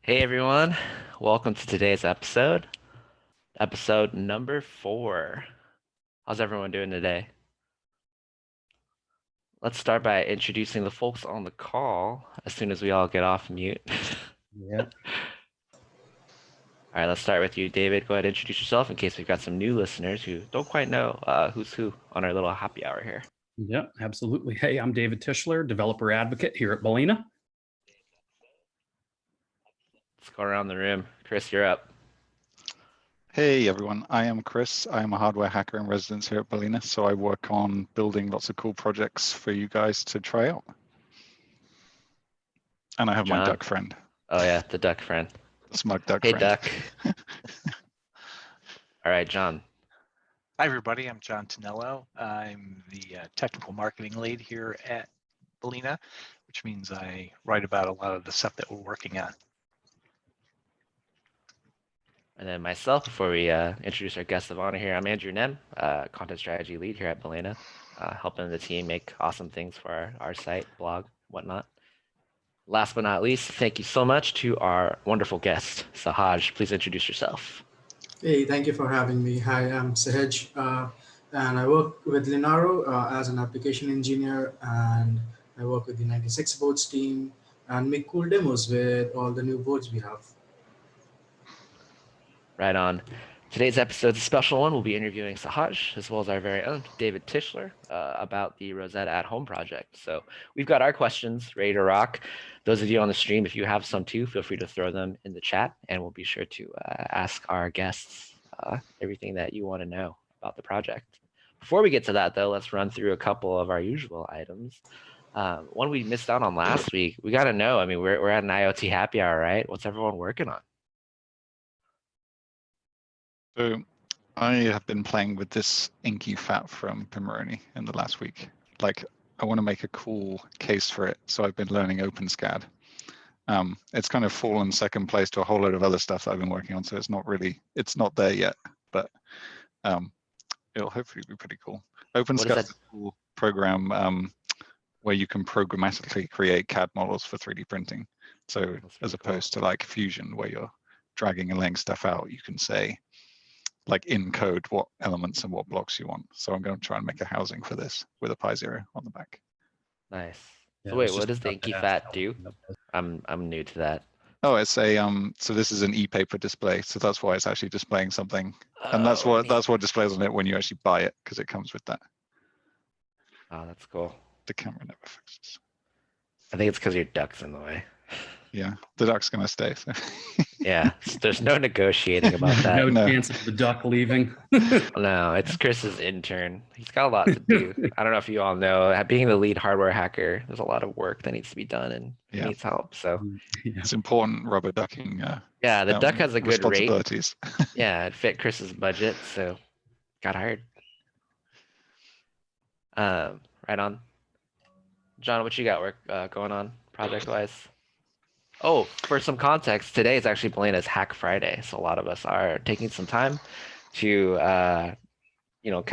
Hey everyone, welcome to today's episode number 4. How's everyone doing today? Let's start by introducing the folks on the call as soon as we all get off mute. Yeah. All right, let's start with you, David. Go ahead and introduce yourself in case we've got some new listeners who don't quite know who's who on our little happy hour here. Yeah, absolutely. Hey, I'm David Tischler, developer advocate here at Balena. Let's go around the room. Chris, you're up. Hey everyone, I am Chris. I am a hardware hacker in residence here at Balena, so I work on building lots of cool projects for you guys to try out. And I have my John. duck friend. Oh yeah, the duck friend. Smug duck Hey, friend. duck. All right, John. Hi, everybody. I'm John Tonello. I'm the technical marketing lead here at Balena, which means I write about a lot of the stuff that we're working on. And then myself, before we introduce our guest of honor here, I'm Andrew Nem, content strategy lead here at Balena, helping the team make awesome things for our site, blog, whatnot. Last but not least, thank you so much to our wonderful guest, Sahaj. Please introduce yourself. Hey, thank you for having me. Hi, I'm Sahaj, and I work with Linaro as an application engineer, and I work with the 96 boards team and make cool demos with all the new boards we have. Right on. Today's episode is a special one. We'll be interviewing Sahaj as well as our very own David Tischler about the Rosetta Home project. So we've got our questions ready to rock. Those of you on the stream, if you have some too, feel free to throw them in the chat, and we'll be sure to ask our guests everything that you want to know about the project. Before we get to that, though, let's run through a couple of our usual items. One we missed out on last week. We got to know. I mean, we're at an IoT Happy Hour, right? What's everyone working on? So I have been playing with this inky fat from Pimoroni in the last week. Like, I want to make a cool case for it, so I've been learning OpenSCAD. It's kind of fallen second place to a whole load of other stuff that I've been working on, so it's not there yet, but it'll hopefully be pretty cool. OpenSCAD is a cool program where you can programmatically create CAD models for 3D printing. So as opposed to like Fusion, where you're dragging and laying stuff out, you can say, like in code, what elements and what blocks you want. So I'm going to try and make a housing for this with a Pi Zero on the back. Nice. Yeah, So wait, what does the inky fat do? I'm new to that. Oh, it's a so this is an e-paper display, so that's why it's actually displaying something, and that's Oh, what displays on it when you actually buy it, because it comes with that. Oh, that's cool. The camera never fixes. I think it's because your duck's in the way. Yeah, the duck's gonna stay. So. Yeah, there's no negotiating about that. No chance of the duck leaving. No, it's Chris's intern. He's got a lot to do. I don't know if you all know, being the lead hardware hacker, there's a lot of work that needs to be done, and he needs help. So it's important rubber ducking. Yeah, the duck has a good rate. Responsibilities. Yeah, it fit Chris's budget, so got hired. Right on. John, what you got work going on project-wise? Oh, for some context, today is actually Balena's Hack Friday, so a lot of us are taking some time to kind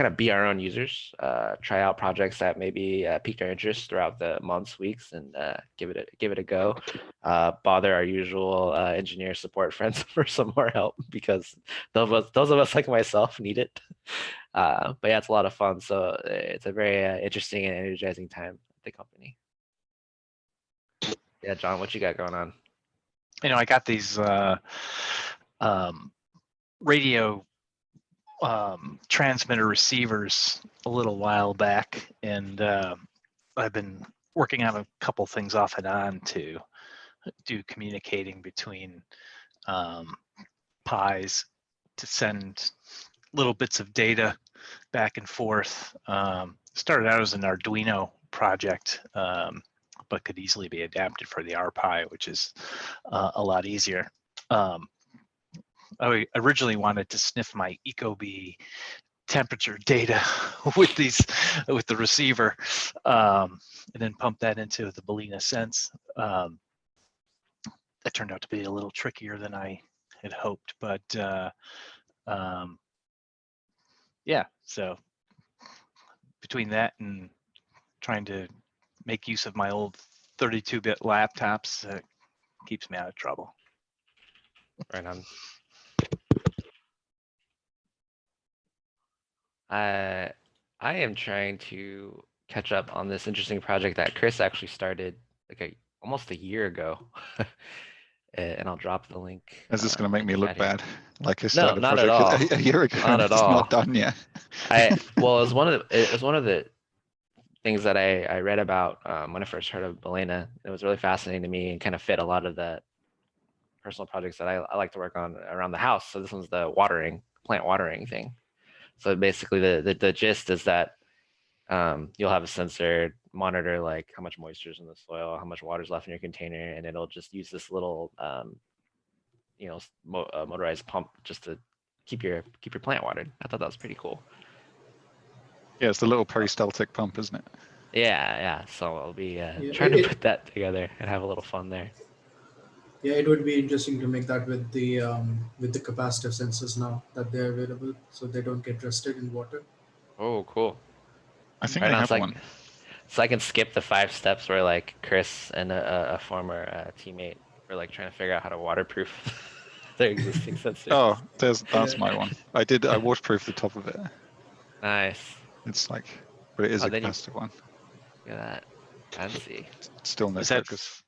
of be our own users, try out projects that maybe piqued our interest throughout the months, weeks, and give it a go. Bother our usual engineer support friends for some more help, because those of us like myself need it. But yeah, it's a lot of fun. So it's a very interesting and energizing time at the company. Yeah, John, what you got going on? I got these radio transmitter receivers a little while back, and I've been working on a couple things off and on to do communicating between Pis to send little bits of data back and forth. Started out as an Arduino project, but could easily be adapted for the RPi, which is a lot easier. I originally wanted to sniff my Ecobee temperature data with the receiver, and then pump that into the Balena Sense. That turned out to be a little trickier than I had hoped, but yeah, so between that and trying to make use of my old 32-bit laptops, keeps me out of trouble. Right on. I am trying to catch up on this interesting project that Chris actually started like almost a year ago. And I'll drop the link. Is this going to make me look chat here. bad? Like I No, started a not at project all. a year ago Not and at it's all. not done yet. Well, it was one of the things that I read about when I first heard of balena. It was really fascinating to me and kind of fit a lot of the personal projects that I like to work on around the house. So this one's the plant watering thing. So basically the gist is that you'll have a sensor monitor like how much moisture is in the soil, how much water is left in your container, and it'll just use this little motorized pump just to keep your plant watered. I thought that was pretty cool. Yeah, it's the little peristaltic pump, isn't it? Yeah. So I'll be trying to put that together and have a little fun there. Yeah, it would be interesting to make that with the capacitive sensors now that they're available, so they don't get rusted in water. Oh, cool. I think Right I on, have one. So I can skip the 5 steps where like Chris and a former teammate were like trying to figure out how to waterproof their existing sensors. Oh, that's my one. I waterproofed the top of it. Nice. It's like, but it is a then capacitive one. Look at that. Fancy. Still no focus.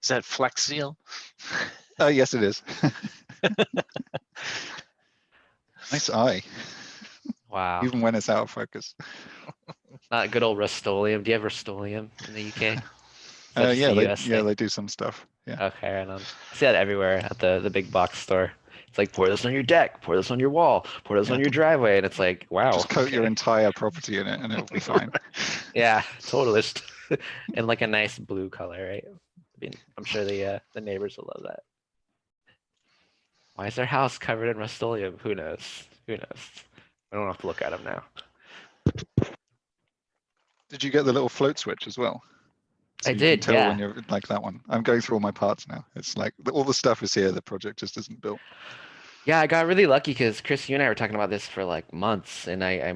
Is that Flex Seal? Yes, it is. Nice eye. Wow. Even when it's out of focus. Not good old Rust-Oleum. Do you have Rust-Oleum in the UK? Yeah, they do some stuff. Yeah. Okay, right on. I see that everywhere at the big box store. It's like, pour this on your deck, pour this on your wall, pour this on your driveway, and it's like, wow. Just coat your entire property in it, and it'll be fine. Yeah, totally. In like a nice blue color, right? I mean, I'm sure the neighbors will love that. Why is their house covered in Rust-Oleum? Who knows? Who knows? I don't have to look at them now. Did you get the little float switch as well? So I you did, can tell yeah. when you're like that one. I'm going through all my parts now. It's like all the stuff is here. The project just isn't built. Yeah, I got really lucky because Chris, you and I were talking about this for like months, and I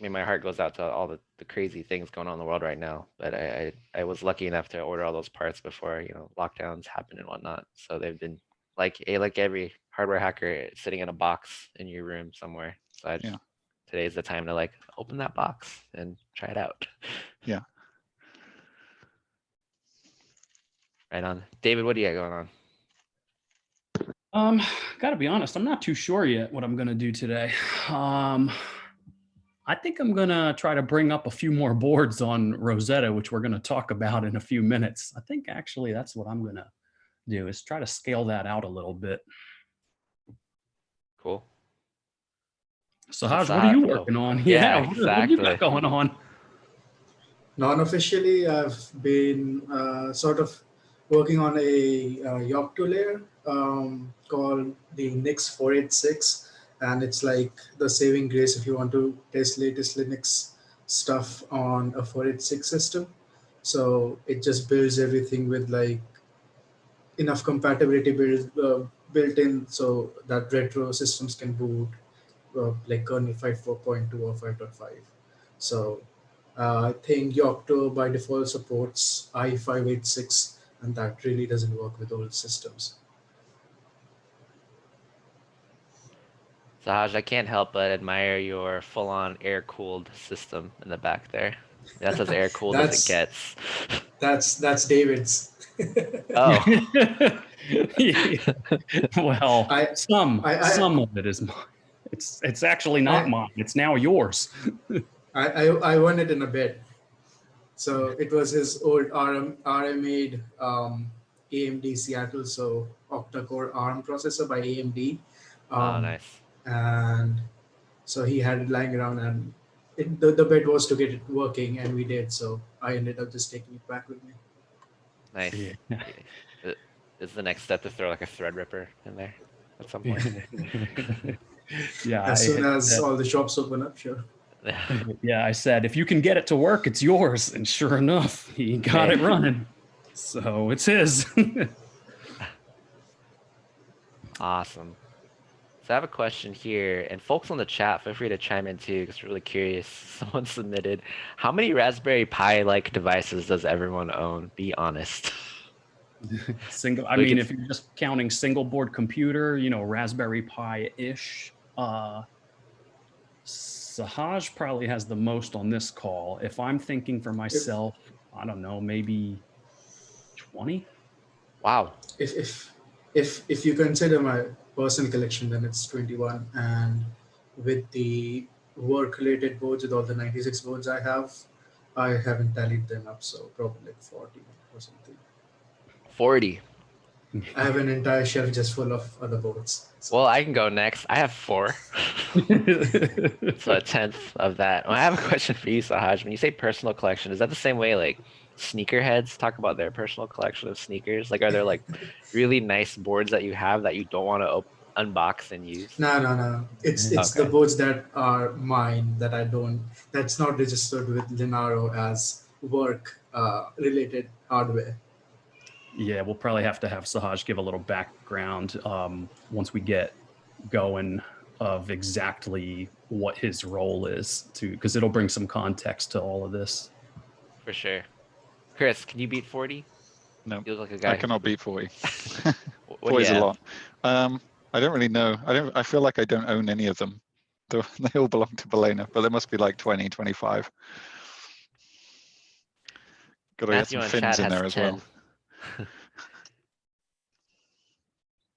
mean, my heart goes out to all the crazy things going on in the world right now. But I was lucky enough to order all those parts before lockdowns happened and whatnot. So they've been like every hardware hacker sitting in a box in your room somewhere. So today's the time to like open that box and try it out. Yeah. Right on, David. What do you got going on? Gotta be honest, I'm not too sure yet what I'm gonna do today. I think I'm gonna try to bring up a few more boards on Rosetta, which we're gonna talk about in a few minutes. I think actually that's what I'm gonna do, is try to scale that out a little bit. Cool. Sahaj, what are you working on? Yeah, exactly. What you got going on? Non-officially, I've been sort of working on a Yocto layer called the Nix 486, and it's like the saving grace if you want to test latest Linux stuff on a 486 system. So it just builds everything with like enough compatibility built in so that retro systems can boot like kernel 5.4.2 or 5.5. So I think Yocto by default supports i586, and that really doesn't work with old systems. Sahaj, I can't help but admire your full-on air-cooled system in the back there. That's as air-cooled as it gets. That's David's. Oh. Well, some of it is mine. It's actually not mine. It's now yours. I won it in a bid. So it was his old RM-made AMD Seattle, so octa-core ARM processor by AMD. Oh, nice. And so he had it lying around, and the bid was to get it working, and we did. So I ended up just taking it back with me. Nice. Yeah. Is the next step to throw like a Threadripper in there at some point? Yeah. As soon as all the shops open up, sure. Yeah, I said, if you can get it to work, it's yours. And sure enough, he got it running. So it's his. Awesome. So I have a question here, and folks on the chat, feel free to chime in too, because we're really curious. Someone submitted, how many Raspberry Pi-like devices does everyone own? Be honest. Single. I We mean, could- if you're just counting single board computer, Raspberry Pi-ish. Sahaj probably has the most on this call. If I'm thinking for myself, I don't know, maybe 20. Wow. If you consider my personal collection, then it's 21. And with the work-related boards, with all the 96 boards I haven't tallied them up, so probably like 40 or something. 40. I have an entire shelf just full of other boards. So. Well, I can go next. I have 4. So a tenth of that. Well, I have a question for you, Sahaj. When you say personal collection, is that the same way like sneakerheads talk about their personal collection of sneakers? Like, are there like really nice boards that you have that you don't want to unbox and use? No. It's the Okay. boards that are mine that I don't. That's not registered with Linaro as work related hardware. Yeah, we'll probably have to have Sahaj give a little background once we get going of exactly what his role is, because it'll bring some context to all of this. For sure. Chris, can you beat 40? No, You look like a guy. I cannot beat 40. What do 40 is you a have? lot. I don't really know. I feel like I don't own any of them. They all belong to Balena, but there must be like 20, 25. Got to get Matthew some on fins chat in has there as 10. well.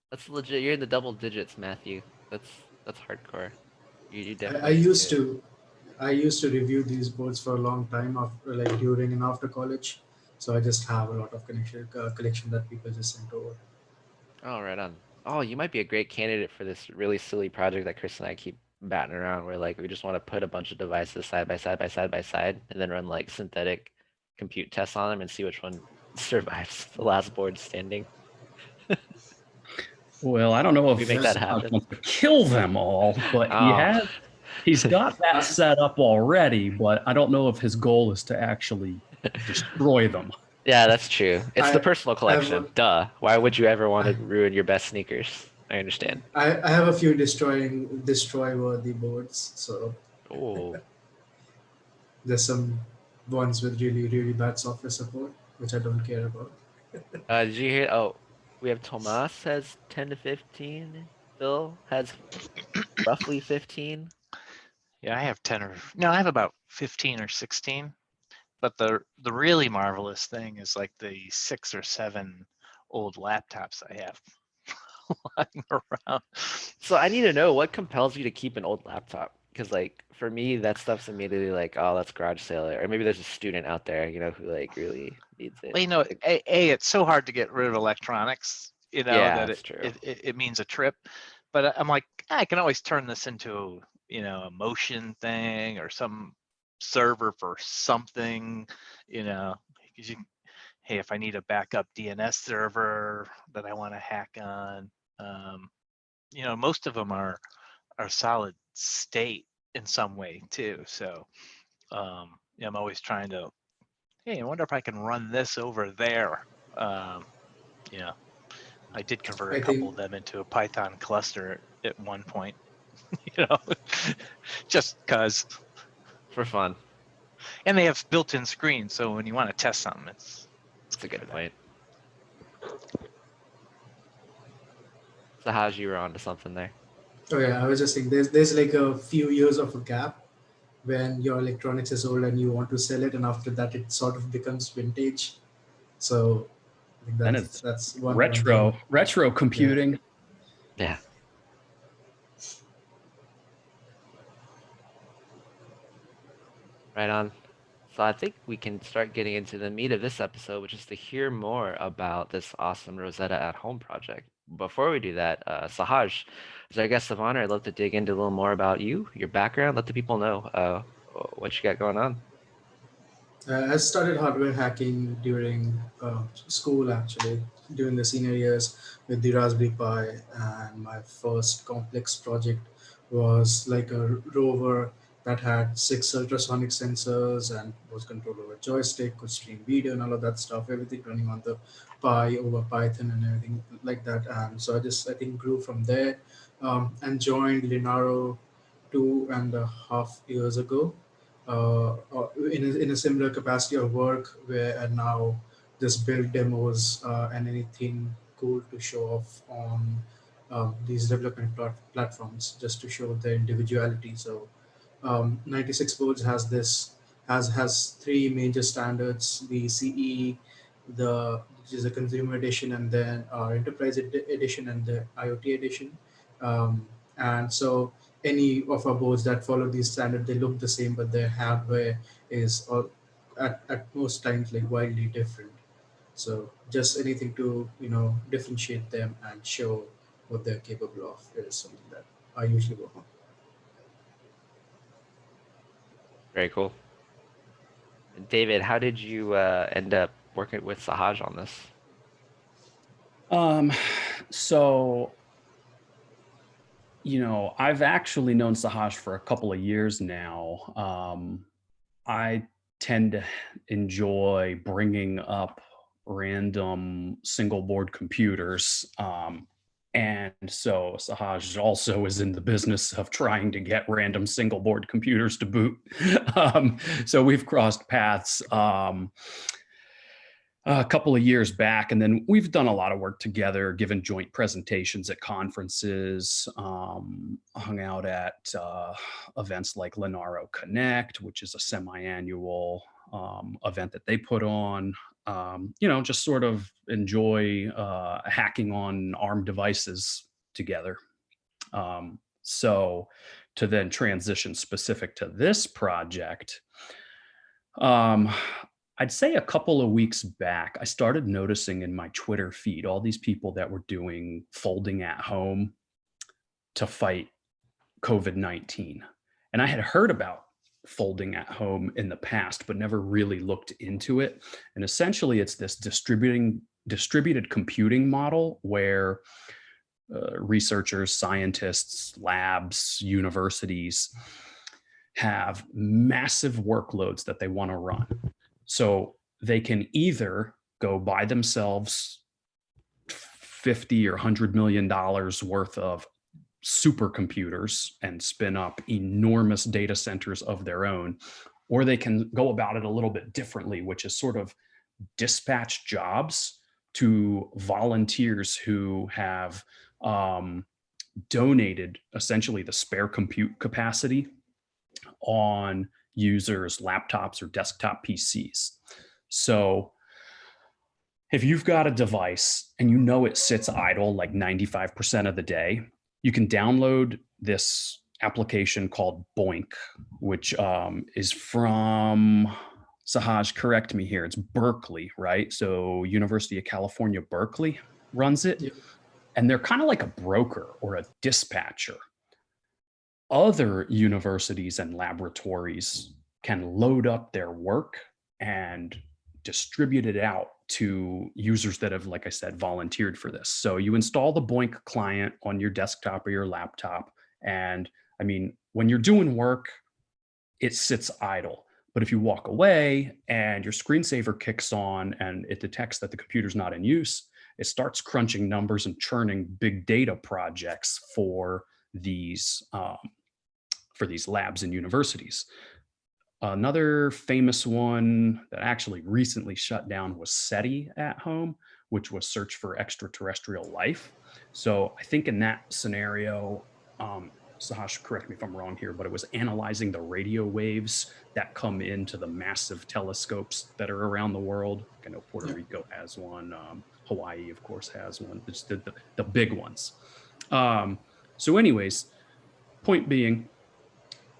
That's legit. You're in the double digits, Matthew. That's hardcore. You definitely. I used to review these boards for a long time after, like during and after college. So I just have a lot of collection that people just sent over. Oh, right on. Oh, you might be a great candidate for this really silly project that Chris and I keep batting around, where like we just want to put a bunch of devices side by side by side by side, and then run like synthetic compute tests on them and see which one survives the last board standing. Well, I don't know if We make that Sahaj happen. wants to kill them all, but Oh. he's got that set up already, but I don't know if his goal is to actually destroy them. Yeah, that's true. It's the personal I have collection. Duh. Why would you ever want to ruin your best sneakers? I understand. I have a few destroy worthy boards. So Oh, there's some ones with really bad software support, which I don't care about. did you hear? Oh, we have Tomas has 10 to 15. Phil has roughly 15. Yeah, I have 10 or no, I have about 15 or 16. But the really marvelous thing is like the 6 or 7 old laptops I have lying around. So I need to know what compels you to keep an old laptop. Because like for me, that stuff's immediately like, oh, that's garage sale. Or maybe there's a student out there, who like really needs it. Well, it's so hard to get rid of electronics, Yeah, that that's true. it means a trip. But I'm like, I can always turn this into, a motion thing or some server for something, because hey, if I need a backup DNS server that I want to hack on, most of them are solid state in some way too. So I'm always trying to, hey, I wonder if I can run this over there. I did convert a I couple think of them into a Python cluster at one point, just because. For fun. And they have built-in screens, so when you want to test something, it's That's a good point. So how's you were onto something there? Oh yeah, I was just saying there's like a few years of a gap when your electronics is old and you want to sell it, and after that it sort of becomes vintage. So I think Then that's it's one retro computing. Yeah. Right on. So I think we can start getting into the meat of this episode, which is to hear more about this awesome Rosetta at Home project. Before we do that, Sahaj, as our guest of honor, I'd love to dig into a little more about you, your background, let the people know what you got going on. I started hardware hacking during school, actually, during the senior years with the Raspberry Pi. And my first complex project was like a rover that had 6 ultrasonic sensors and was controlled over joystick, could stream video and all of that stuff, everything running on the Pi over Python and everything like that. And so I think, grew from there and joined Linaro 2.5 years ago in a similar capacity of work where and now just build demos and anything cool to show off on these development platforms, just to show their individuality. So 96 boards has three major standards: the CE, the which is the consumer edition, and then our enterprise edition and the IoT edition. And so any of our boards that follow these standards, they look the same, but their hardware is at most times like wildly different. So just anything to differentiate them and show what they're capable of is something that I usually work on. Very cool. David, how did you end up working with Sahaj on this? So, I've actually known Sahaj for a couple of years now. I tend to enjoy bringing up random single board computers. And so Sahaj also is in the business of trying to get random single board computers to boot. So we've crossed paths a couple of years back, and then we've done a lot of work together, given joint presentations at conferences, hung out at events like Lenaro Connect, which is a semi-annual event that they put on. Just sort of enjoy hacking on ARM devices together. So to then transition specific to this project, I'd say a couple of weeks back, I started noticing in my Twitter feed all these people that were doing folding at home to fight COVID-19. And I had heard about folding at home in the past, but never really looked into it. And essentially, it's this distributed computing model where researchers, scientists, labs, universities have massive workloads that they want to run. So they can either go buy themselves $50 or $100 million worth of supercomputers and spin up enormous data centers of their own, or they can go about it a little bit differently, which is sort of dispatch jobs to volunteers who have donated essentially the spare compute capacity on users' laptops or desktop PCs. So if you've got a device and you know it sits idle like 95% of the day, you can download this application called Boink, which is from, Sahaj, correct me here, it's Berkeley, right? So University of California, Berkeley runs it. Yep. And they're kind of like a broker or a dispatcher. Other universities and laboratories can load up their work and distribute it out to users that have, like I said, volunteered for this. So you install the Boink client on your desktop or your laptop. And I mean, when you're doing work, it sits idle. But if you walk away and your screensaver kicks on and it detects that the computer's not in use, it starts crunching numbers and churning big data projects for these labs and universities. Another famous one that actually recently shut down was SETI at Home, which was search for extraterrestrial life. So I think in that scenario, Sahaj, correct me if I'm wrong here, but it was analyzing the radio waves that come into the massive telescopes that are around the world. I know Puerto Rico has one. Hawaii, of course, has one. It's the big ones. So anyways, point being,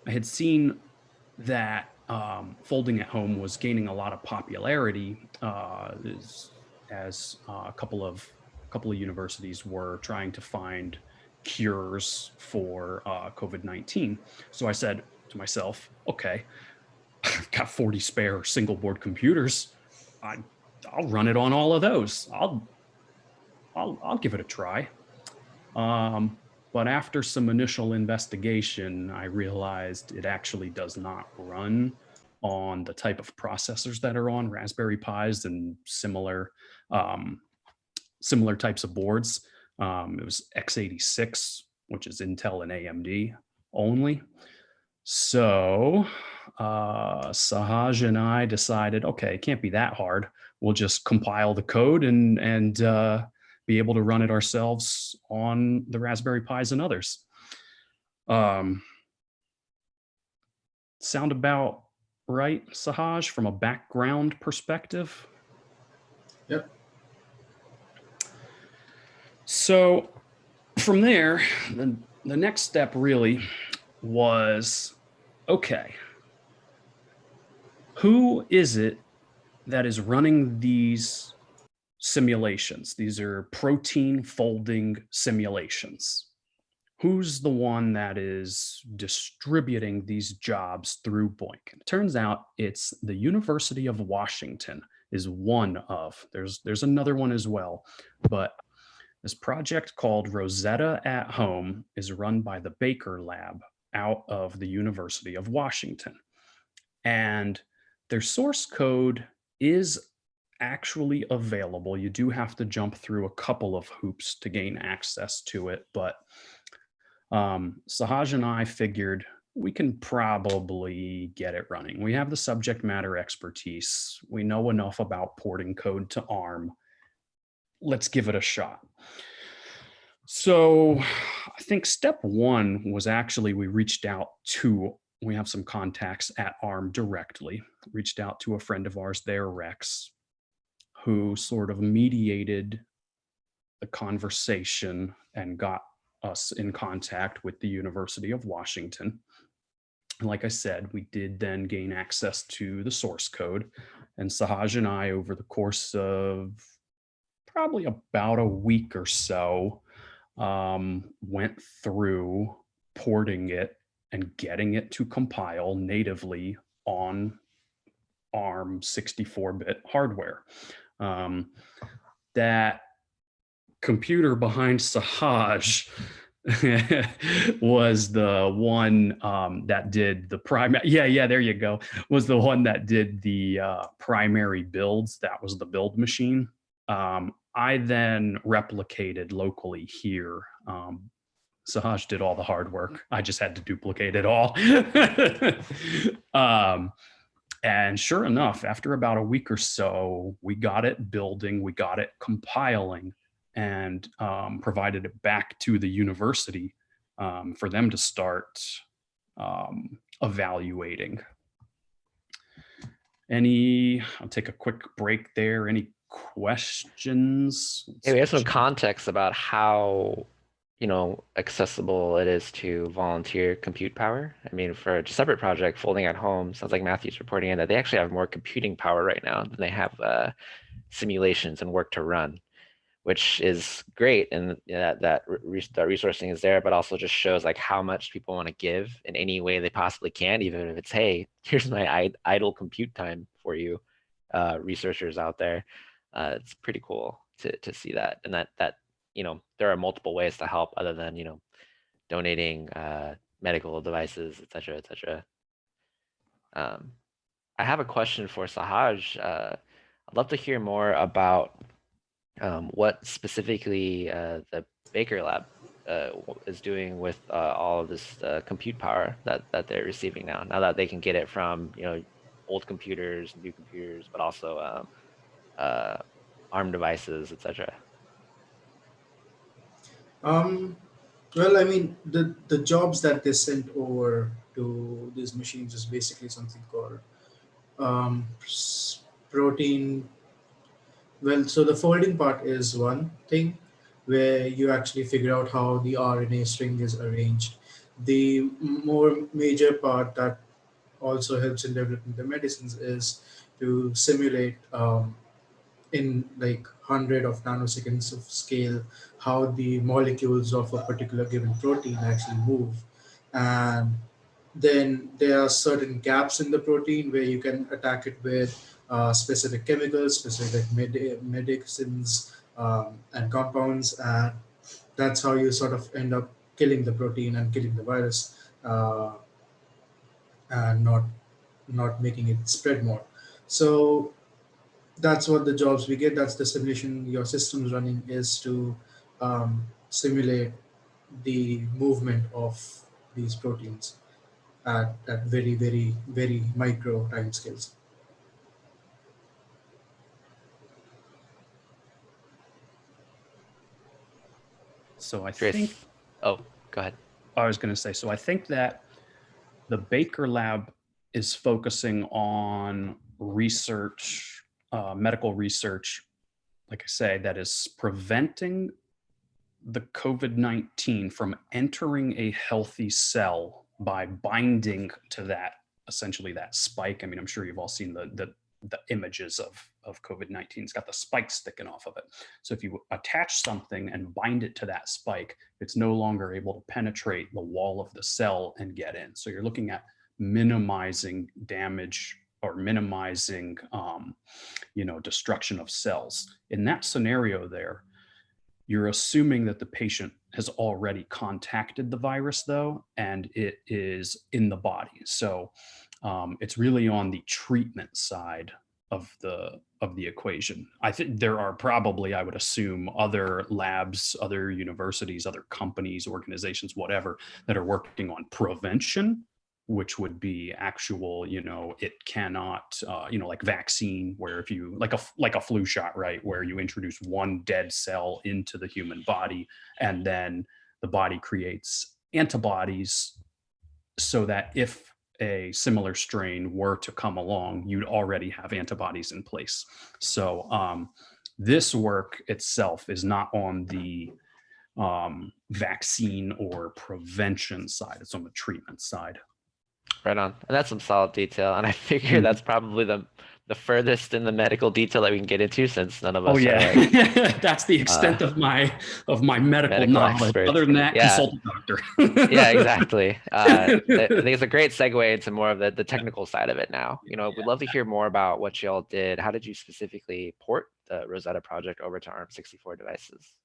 I had seen that folding at home was gaining a lot of popularity as a couple of universities were trying to find cures for COVID-19. So I said to myself, okay, I've got 40 spare single board computers. I'll run it on all of those. I'll give it a try. But after some initial investigation, I realized it actually does not run on the type of processors that are on Raspberry Pis and similar types of boards. It was x86, which is Intel and AMD only. So Sahaj and I decided, okay, it can't be that hard. We'll just compile the code and be able to run it ourselves on the Raspberry Pis and others. Sound about right, Sahaj, from a background perspective? Yep. So from there, the next step really was, okay, who is it that is running these simulations? These are protein folding simulations. Who's the one that is distributing these jobs through BOINC? It turns out it's the University of Washington is one of. There's another one as well, but this project called Rosetta at Home is run by the Baker Lab out of the University of Washington. And their source code is actually available. You do have to jump through a couple of hoops to gain access to it, but Sahaj and I figured we can probably get it running. We have the subject matter expertise. We know enough about porting code to ARM. Let's give it a shot. So I think step one was actually we have some contacts at ARM directly, reached out to a friend of ours there, Rex, who sort of mediated the conversation and got us in contact with the University of Washington. And like I said, we did then gain access to the source code, and Sahaj and I, over the course of probably about a week or so, went through porting it and getting it to compile natively on ARM 64-bit hardware. That computer behind Sahaj was the one that did the primary. Yeah, there you go. Was the one that did the primary builds. That was the build machine. I then replicated locally here. Sahaj did all the hard work. I just had to duplicate it all. And sure enough, after about a week or so, we got it building, we got it compiling, and provided it back to the university for them to start evaluating. I'll take a quick break there. Any questions? Hey, we have some context about how, accessible it is to volunteer compute power. I mean, for a separate project, Folding at Home, sounds like Matthew's reporting in that they actually have more computing power right now than they have simulations and work to run, which is great. And that resourcing is there, but also just shows like how much people want to give in any way they possibly can, even if it's, hey, here's my idle compute time for you, researchers out there. It's pretty cool to see that. And that there are multiple ways to help other than, donating medical devices, et cetera, et cetera. I have a question for Sahaj. I'd love to hear more about what specifically the Baker Lab is doing with all of this compute power that they're receiving now that they can get it from old computers, new computers, but also ARM devices, etc. Well, I mean, the jobs that they sent over to these machines is basically something called protein. Well, so the folding part is one thing where you actually figure out how the RNA string is arranged. The more major part that also helps in developing the medicines is to simulate in like 100 of nanoseconds of scale how the molecules of a particular given protein actually move. And then there are certain gaps in the protein where you can attack it with specific chemicals, specific medicines, and compounds, and that's how you sort of end up killing the protein and killing the virus, and not making it spread more. So that's what the jobs we get. That's the simulation your system's running, is to simulate the movement of these proteins. at very, very, very micro time scales. So I Chris. think Oh, go ahead. I was going to say, so I think that the Baker Lab is focusing on research, medical research, like I say, that is preventing the COVID-19 from entering a healthy cell by binding to that, essentially that spike. I mean, I'm sure you've all seen the images of COVID-19. It's got the spike sticking off of it. So if you attach something and bind it to that spike, it's no longer able to penetrate the wall of the cell and get in. So you're looking at minimizing damage or minimizing, destruction of cells. In that scenario there, you're assuming that the patient has already contacted the virus, though, and it is in the body. So it's really on the treatment side of the equation. I think there are probably, I would assume, other labs, other universities, other companies, organizations, whatever, that are working on prevention, which would be actual, it cannot, like vaccine, where if you like a flu shot, right, where you introduce one dead cell into the human body and then the body creates antibodies so that if a similar strain were to come along, you'd already have antibodies in place. So this work itself is not on the vaccine or prevention side, it's on the treatment side. Right on. And that's some solid detail. And I figure that's probably the furthest in the medical detail that we can get into, since none of us are like, that's the extent of my medical knowledge. experts. Other than that, consult a doctor. Yeah, exactly. I think it's a great segue into more of the technical side of it now. We'd love to hear more about what y'all did. How did you specifically port the Rosetta project over to ARM64 devices?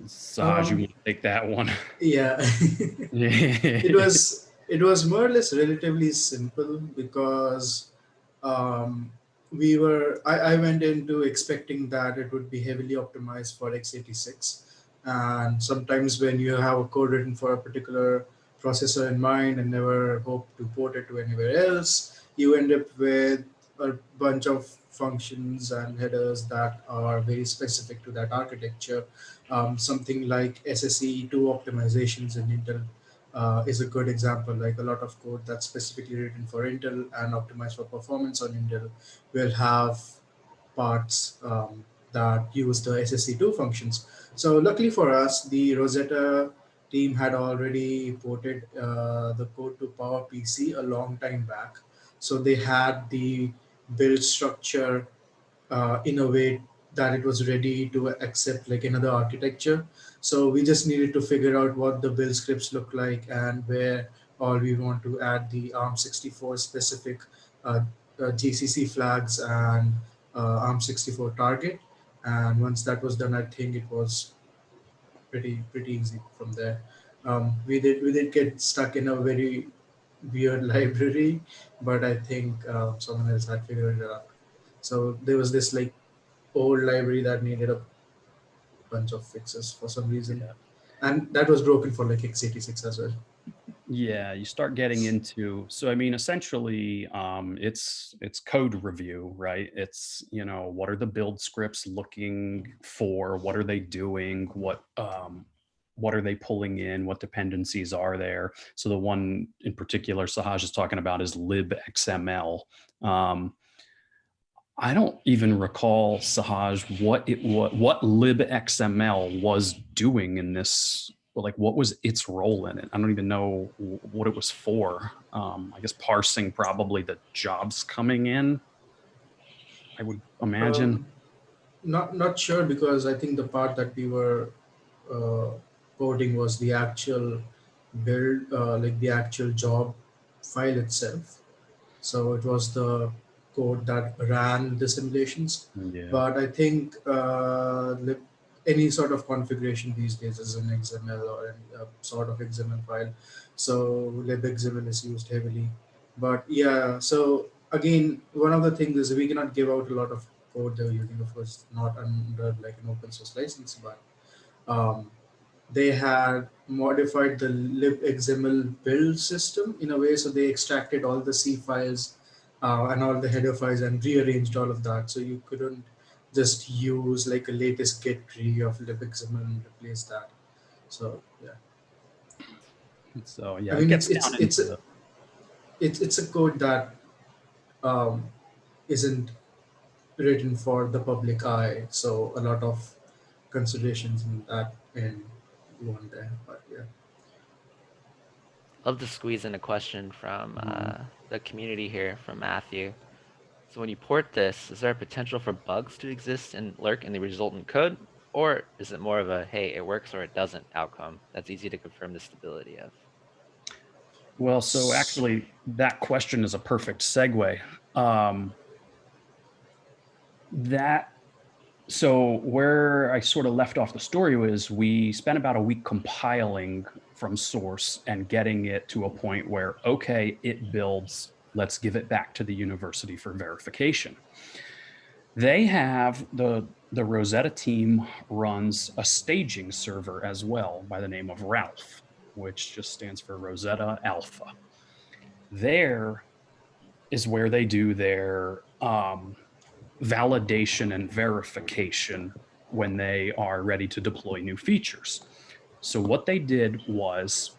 Sahaj, you want to take that one? Yeah. It was more or less relatively simple because I went into expecting that it would be heavily optimized for x86, and sometimes when you have a code written for a particular processor in mind and never hope to port it to anywhere else, you end up with a bunch of functions and headers that are very specific to that architecture. Something like SSE2 optimizations in Intel is a good example. Like a lot of code that's specifically written for Intel and optimized for performance on Intel will have parts that use the SSE2 functions. So luckily for us, the Rosetta team had already ported the code to PowerPC a long time back. So they had the build structure in a way that it was ready to accept like another architecture. So we just needed to figure out what the build scripts look like and where all we want to add the ARM64 specific GCC flags and ARM64 target. And once that was done, I think it was pretty easy from there. We did get stuck in a very weird library, but I think someone else had figured it out. So there was this like old library that needed a bunch of fixes for some reason, and that was broken for like x86 as well. Yeah, you start getting into, so I mean, essentially, it's code review, right? It's, what are the build scripts looking for? What are they doing? What are they pulling in? What dependencies are there? So the one in particular Sahaj is talking about is libxml. I don't even recall, Sahaj, what libxml was doing in this. Like, what was its role in it? I don't even know what it was for. I guess parsing probably the jobs coming in, I would imagine. Not sure, because I think the part that we were uh, coding was the actual build, like the actual job file itself. So it was the code that ran the simulations. Yeah. But I think any sort of configuration these days is an XML or a sort of XML file. So libxml is used heavily. But yeah, so again, one of the things is we cannot give out a lot of code they're using, of course, not under like an open source license, but um, they had modified the libxml build system in a way, so they extracted all the C files and all the header files and rearranged all of that, so you couldn't just use like a latest git tree of libxml and replace that. So yeah, So I yeah, it mean gets down into the it's a code that um, isn't written for the public eye, so a lot of considerations in that end one there. But yeah, Love to squeeze in a question from the community here from Matthew. So when you port this, is there a potential for bugs to exist and lurk in the resultant code? Or is it more of a, hey, it works or it doesn't outcome that's easy to confirm the stability of? well. So actually, that question is a perfect segue. Um, that so where I sort of left off the story was we spent about a week compiling from source and getting it to a point where, okay, it builds, let's give it back to the university for verification. They have the Rosetta team runs a staging server as well by the name of Ralph, which just stands for Rosetta Alpha. There is where they do their validation and verification when they are ready to deploy new features. So what they did was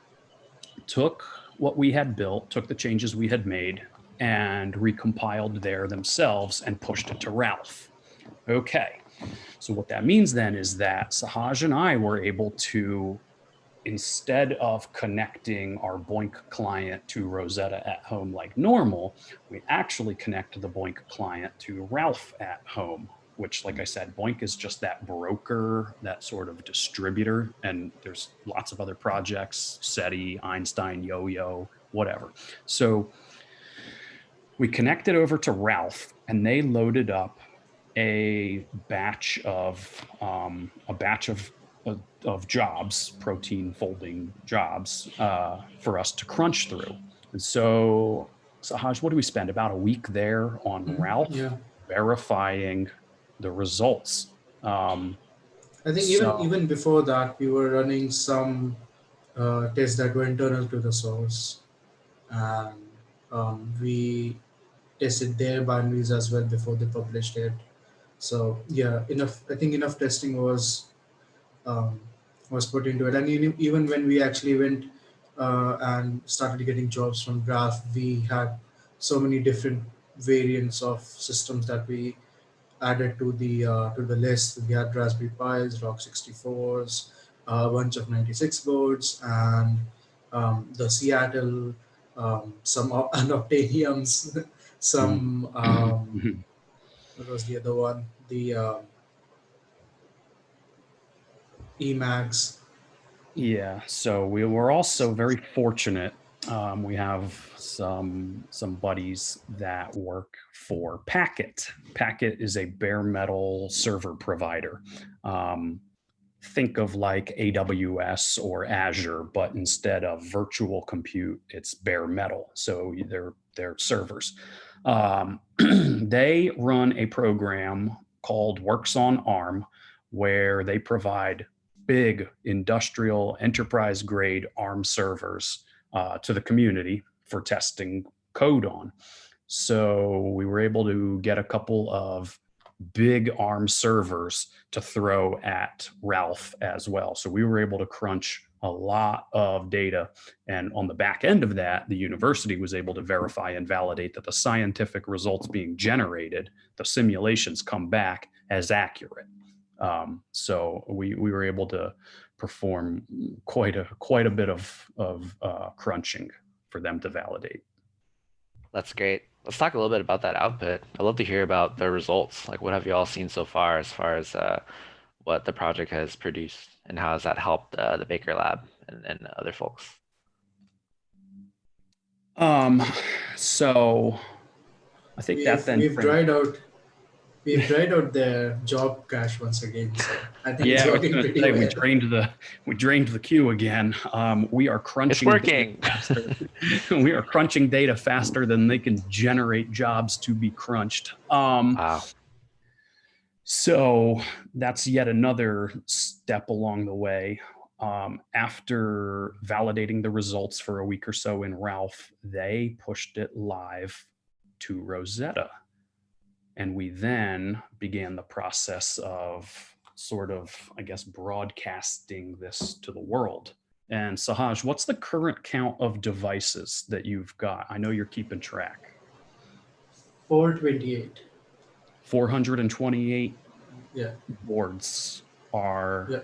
took what we had built, took the changes we had made, and recompiled there themselves and pushed it to Ralph. Okay. So what that means then is that Sahaj and I were able to, instead of connecting our Boink client to Rosetta at Home like normal, we actually connect the Boink client to Ralph at Home, which, like I said, Boink is just that broker, that sort of distributor. And there's lots of other projects, SETI, Einstein, Yo-Yo, whatever. So we connected over to Ralph and they loaded up a batch of jobs, protein folding jobs, for us to crunch through. And so, Sahaj, what do we spend? About a week there on Ralph, yeah. verifying the results. I think So, even before that, we were running some tests that were internal to the source, and we tested their binaries as well before they published it. So yeah, enough. I think enough testing um, was put into it, and even when we actually went and started getting jobs from Graph, we had so many different variants of systems that we added to the list. We had Raspberry Pis, Rock 64s, a bunch of 96 boards, and the Seattle, some Unobtainiums, some what was the other one? The Emacs. yeah, so we were also very fortunate. We have some buddies that work for Packet. Packet is a bare metal server provider. Think of like AWS or Azure, but instead of virtual compute, it's bare metal. So they're servers. They run a program called Works on ARM, where they provide big industrial enterprise grade ARM servers to the community for testing code on. So we were able to get a couple of big ARM servers to throw at Ralph as well. So we were able to crunch a lot of data. And on the back end of that, the university was able to verify and validate that the scientific results being generated, the simulations come back as accurate. So we were able to perform quite a bit of crunching for them to validate. That's great. Let's talk a little bit about that output. I'd love to hear about the results. Like, what have you all seen so far as what the project has produced, and how has that helped the Baker Lab and other folks? So I think that then We've dried out their job cache once again. So I think it's yeah, I was working going to pretty say well. we drained the queue again. We are crunching. It's working. Faster. We are crunching data faster than they can generate jobs to be crunched. Wow. So that's yet another step along the way. After validating the results for a week or so in Ralph, they pushed it live to Rosetta. And we then began the process of sort of, I guess, broadcasting this to the world. And Sahaj, what's the current count of devices that you've got? I know you're keeping track. 428. 428 Yeah. boards are Yeah.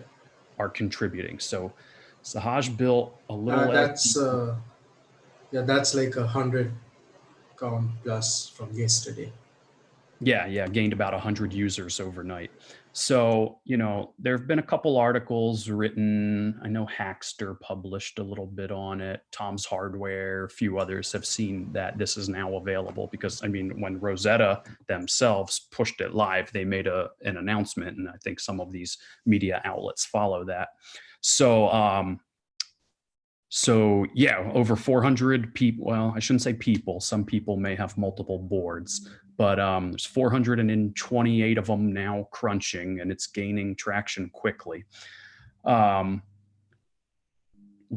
contributing. So Sahaj built a little That's like 100 count plus from yesterday. Yeah, gained about 100 users overnight. So, there have been a couple articles written. I know Hackster published a little bit on it. Tom's Hardware, a few others have seen that this is now available because, when Rosetta themselves pushed it live, they made an announcement, and I think some of these media outlets follow that. So yeah, over 400 people. Well, I shouldn't say people. Some people may have multiple boards, but there's 428 of them now crunching, and it's gaining traction quickly. When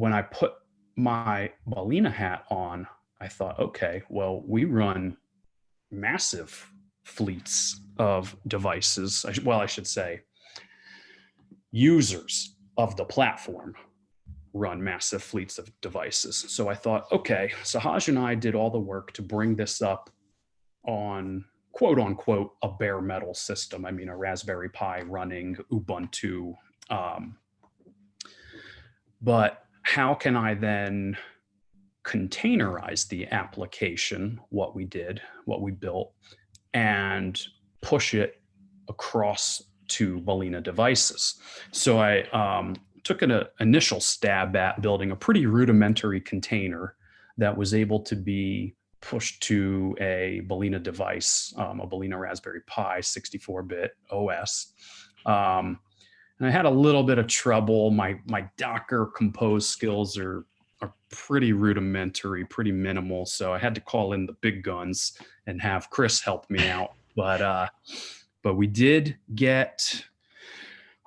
I put my balena hat on, I thought, okay, well, we run massive fleets of devices. I should say users of the platform run massive fleets of devices. So I thought, okay, Sahaj and I did all the work to bring this up on quote unquote a bare metal system. A Raspberry Pi running Ubuntu. But how can I then containerize the application, what we built, and push it across to balena devices? So I took an initial stab at building a pretty rudimentary container that was able to be pushed to a balena device, a balena Raspberry Pi 64-bit OS. And I had a little bit of trouble. My Docker Compose skills are pretty rudimentary, pretty minimal. So I had to call in the big guns and have Chris help me out. But we did get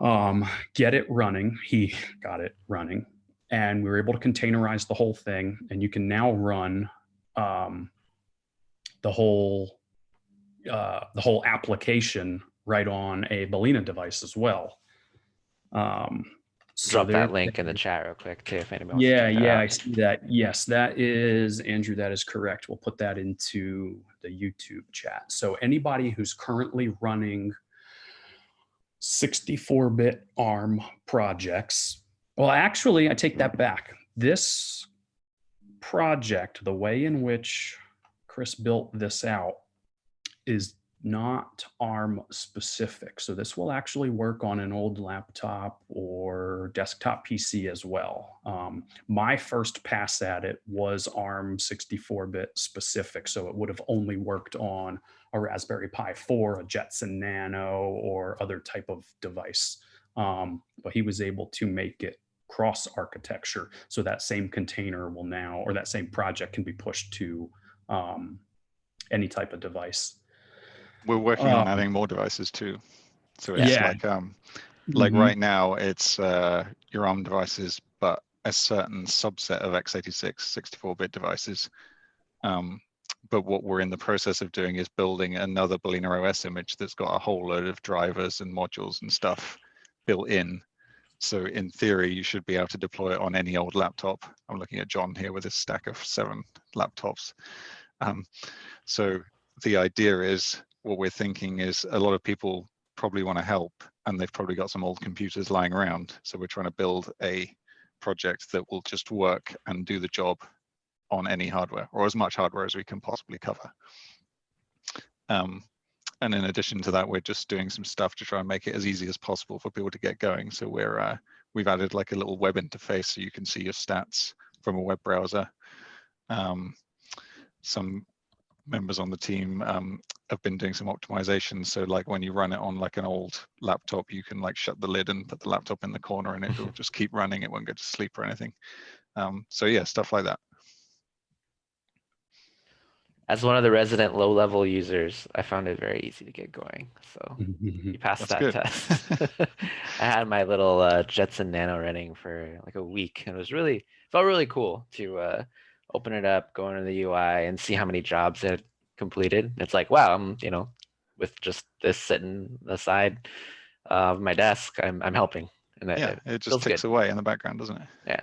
it running. He got it running, and we were able to containerize the whole thing. And you can now run the whole application right on a balena device as well. Drop that link in the chat real quick too, if anyone wants to check that out. I see that. Yes, that is Andrew. That is correct. We'll put that into the YouTube chat. So anybody who's currently running 64-bit ARM projects. Well, actually, I take that back. This project, the way in which Chris built this out, is not ARM specific. So this will actually work on an old laptop or desktop PC as well. My first pass at it was ARM 64-bit specific. So it would have only worked on a Raspberry Pi 4, a Jetson Nano, or other type of device. But he was able to make it cross architecture. So that same container will now, or that same project can be pushed to any type of device. We're working on adding more devices too. So it's like right now it's your ARM devices, but a certain subset of x86 64-bit devices. But what we're in the process of doing is building another balena OS image that's got a whole load of drivers and modules and stuff built in. So in theory, you should be able to deploy it on any old laptop. I'm looking at John here with his stack of 7 laptops. So the idea is, what we're thinking is a lot of people probably want to help, and they've probably got some old computers lying around. So we're trying to build a project that will just work and do the job on any hardware, or as much hardware as we can possibly cover. And in addition to that, we're just doing some stuff to try and make it as easy as possible for people to get going. So we've added like a little web interface so you can see your stats from a web browser. Some members on the team have been doing some optimization. So like when you run it on like an old laptop, you can like shut the lid and put the laptop in the corner and it will just keep running. It won't go to sleep or anything. So yeah, stuff like that. As one of the resident low-level users, I found it very easy to get going. So you passed That's that good. test. I had my little Jetson Nano running for like a week, and it was really felt really cool to open it up, go into the UI, and see how many jobs it had completed. It's like, wow, I'm with just this sitting aside of my desk, I'm helping, and Yeah, it it just feels ticks good. away in the background, doesn't it? Yeah.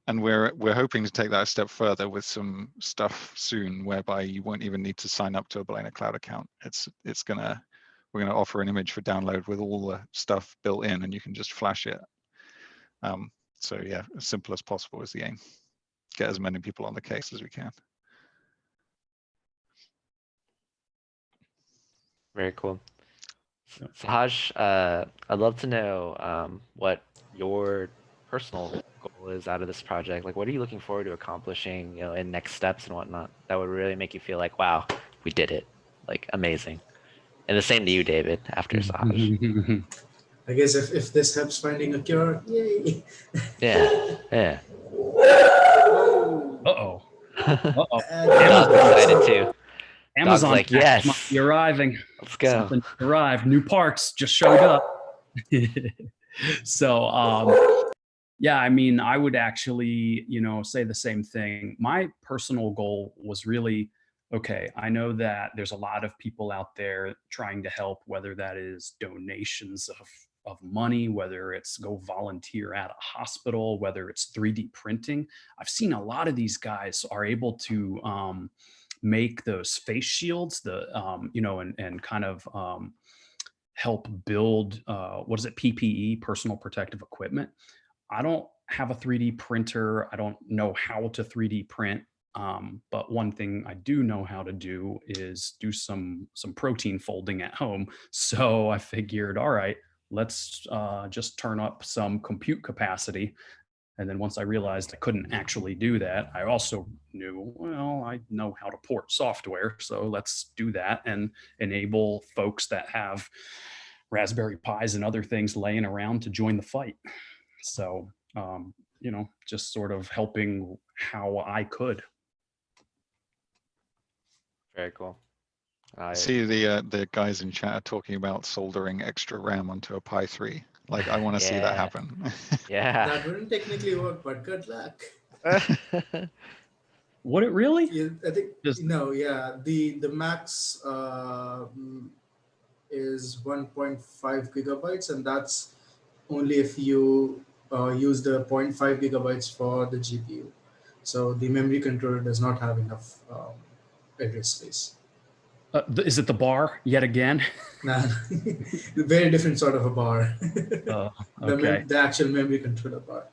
And we're hoping to take that a step further with some stuff soon, whereby you won't even need to sign up to a Balena Cloud account. We're gonna offer an image for download with all the stuff built in, and you can just flash it. So yeah, as simple as possible is the aim. Get as many people on the case as we can. Very cool. Yep. Sahaj, I'd love to know what your personal goal is out of this project. Like, what are you looking forward to accomplishing, in next steps and whatnot, that would really make you feel like, wow, we did it. Like, amazing. And the same to you, David, after Sahaj. I guess if this helps finding a cure, yay! Yeah, yeah. Oh, Uh-oh. Uh-oh. Dog's excited too. Dog's Amazon like, package might be yes, arriving. let's go. Something arrived. New parts just showed up. So yeah, I mean, I would actually, say the same thing. My personal goal was really, okay, I know that there's a lot of people out there trying to help, whether that is donations of money, whether it's go volunteer at a hospital, whether it's 3D printing. I've seen a lot of these guys are able to make those face shields, and kind of help build, what is it, PPE, personal protective equipment. I don't have a 3D printer. I don't know how to 3D print. But one thing I do know how to do is do some protein folding at home. So I figured, all right, let's just turn up some compute capacity. And then once I realized I couldn't actually do that, I also knew, well, I know how to port software. So let's do that and enable folks that have Raspberry Pis and other things laying around to join the fight. So, just sort of helping how I could. Very cool. I see the guys in chat are talking about soldering extra RAM onto a Pi 3. Like, I want to see that Yeah. happen. Yeah. that wouldn't technically work, but good luck. Would it really? Yeah, I think Just- no. Yeah, the max is 1.5 gigabytes, and that's only if you use the 0.5 gigabytes for the GPU. So the memory controller does not have enough address space. Is it the bar yet again? Nah, very different sort of a bar. Okay. The actual memory controller bar.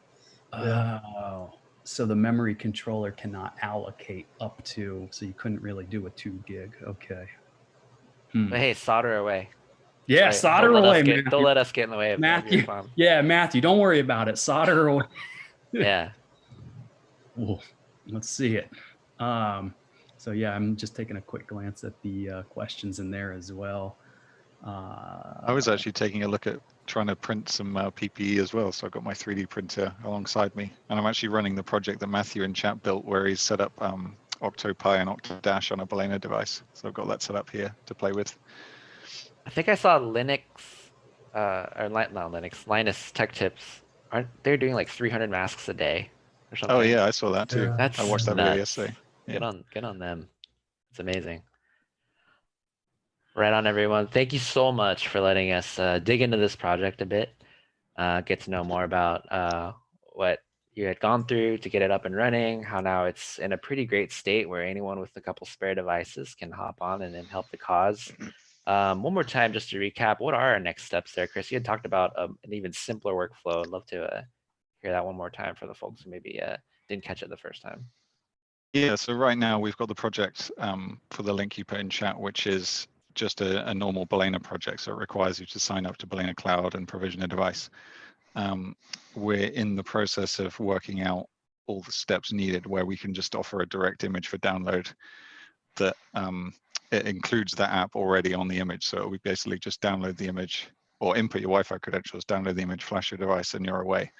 Yeah. Oh, so the memory controller cannot allocate up to, so you couldn't really do a 2 gig. Okay. But hey, solder away. Yeah, Right, solder don't let away, us get, Matthew. Don't let us get in the way of your Matthew. fun. Yeah, Matthew, don't worry about it. Solder away. Yeah. Ooh, let's see it. So yeah, I'm just taking a quick glance at the questions in there as well. I was actually taking a look at trying to print some PPE as well. So I've got my 3D printer alongside me, and I'm actually running the project that Matthew in chat built, where he's set up OctoPi and Octodash on a Balena device. So I've got that set up here to play with. I think I saw Linux, not Linux, Linus Tech Tips. Aren't they doing like 300 masks a day or something? Oh yeah, I saw that too. Yeah. That's I watched that video nuts. yesterday. Yeah. Get on them. It's amazing. Right on, everyone. Thank you so much for letting us dig into this project a bit, get to know more about what you had gone through to get it up and running, how now it's in a pretty great state where anyone with a couple spare devices can hop on and then help the cause. One more time, just to recap, what are our next steps there, Chris? You had talked about an even simpler workflow. I'd love to hear that one more time for the folks who maybe didn't catch it the first time. Yeah, so right now we've got the project for the link you put in chat, which is just a normal Balena project. So it requires you to sign up to Balena Cloud and provision a device. We're in the process of working out all the steps needed where we can just offer a direct image for download that it includes the app already on the image. So we basically just download the image or input your Wi-Fi credentials, download the image, flash your device, and you're away.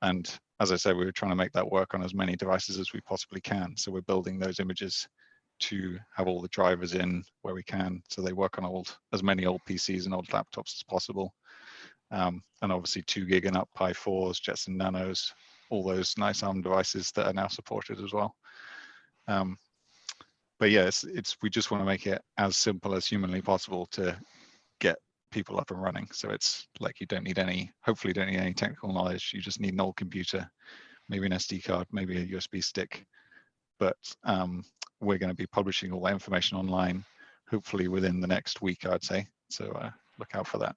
And as I said, we were trying to make that work on as many devices as we possibly can. So we're building those images to have all the drivers in where we can, so they work on as many old PCs and old laptops as possible. And obviously 2 gig and up Pi 4s, Jetson Nanos, all those nice ARM devices that are now supported as well. But yeah, we just want to make it as simple as humanly possible to get people up and running. So it's like you don't need any, hopefully don't need any technical knowledge. You just need an old computer, maybe an SD card, maybe a USB stick. But we're going to be publishing all that information online, hopefully within the next week, I'd say. So look out for that.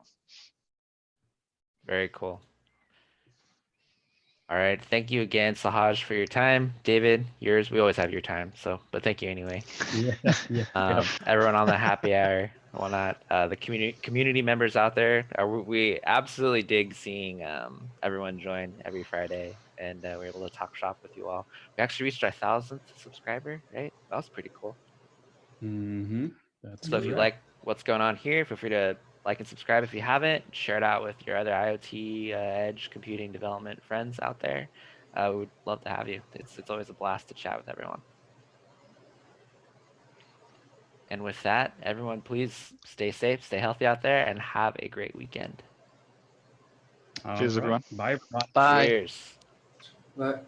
Very cool. All right. Thank you again, Sahaj, for your time. David, yours. We always have your time. So, but thank you anyway. Yeah. Everyone on the happy hour, whatnot, the community members out there, we absolutely dig seeing everyone join every Friday, and we're able to talk shop with you all. We actually reached our 1,000th subscriber, right? That was pretty cool. Mm-hmm. That's So if you like what's going on here, feel free to like and subscribe if you haven't. Share it out with your other IoT, edge computing development friends out there. We would love to have you. It's always a blast to chat with everyone. And with that, everyone, please stay safe, stay healthy out there, and have a great weekend. Cheers, everyone. Bye, everyone. Bye. Cheers. But